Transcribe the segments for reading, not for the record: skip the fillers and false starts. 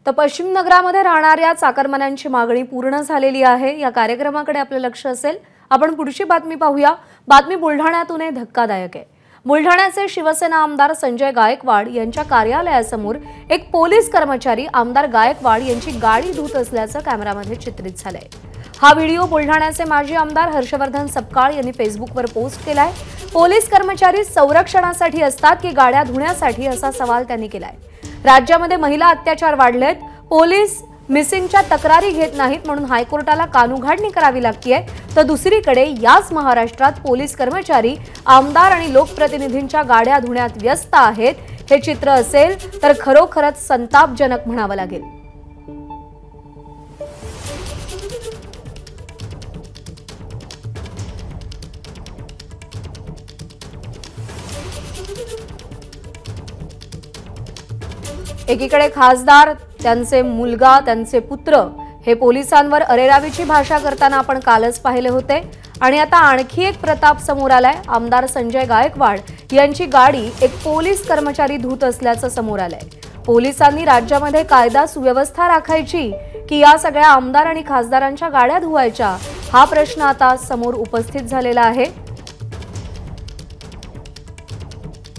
तर पश्चिम नगरामध्ये राहणाऱ्या चाकरमान्यांची मागणी पूर्ण झालेली आहे। या कार्यक्रमाकडे आपले लक्ष असेल। आपण पुढची बातमी पाहूया। बातमी बुलढाण्यातून आहे, धक्कादायक आहे। बुलढाण्याचे शिवसेना आमदार संजय गायकवाड यांच्या कार्यालयासमोर एक पोलीस कर्मचारी आमदार गायकवाड यांची गाडी धुत असल्याचं कॅमेरामध्ये चित्रित झालंय। हा व्हिडिओ बुलढाण्याचे माजी आमदार हर्षवर्धन सपकाळ यांनी फेसबुकवर पोस्ट केलाय। पोलीस कर्मचारी संरक्षणासाठी असतात की गाड्या धुण्यासाठी असा सवाल त्यांनी केलाय। राज्यामध्ये महिला अत्याचार वाढलेत, पोलीस मिसिंगच्या तक्रारी घेत नाहीत म्हणून हायकोर्टाला कानउघाडणी करावी लागतेय। तर दुसरीकडे याच महाराष्ट्रात पोलीस कर्मचारी आमदार आणि लोकप्रतिनिधींच्या गाड्या धुण्यात व्यस्त आहेत। हे चित्र असेल तर खरोखरच संतापजनक म्हणावं लागेल। एकीकडे खासदार, त्यांचे मुलगा, त्यांचे पुत्र हे पोलिसांवर अरेरावीची भाषा करताना आपण कालच पाहिले होते। आणि आता आणखी एक प्रताप समोर आलाय। आमदार संजय गायकवाड यांची गाडी एक पोलीस कर्मचारी धुत असल्याचं समोर आलंय। पोलिसांनी राज्यामध्ये कायदा सुव्यवस्था राखायची की या सगळ्या आमदार आणि खासदारांच्या गाड्या धुवायच्या, हा प्रश्न आता समोर उपस्थित झालेला आहे।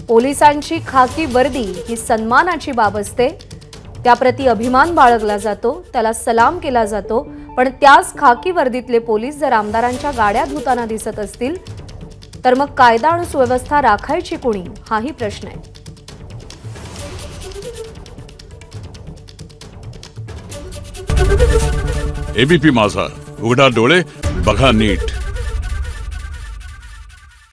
पोलिसांची खाकी वर्दी ही सन्मानाची बाब असते, त्याप्रती अभिमान बाळगला जातो, त्याला सलाम केला जातो। पण त्याच खाकी वर्दीतले पोलीस जर आमदारांच्या गाड्या धुताना दिसत असतील तर मग कायदा आणि सुव्यवस्था राखायची कोणी, हाही प्रश्न आहे। एबीपी माझा, उघडा डोळे बघा नीट।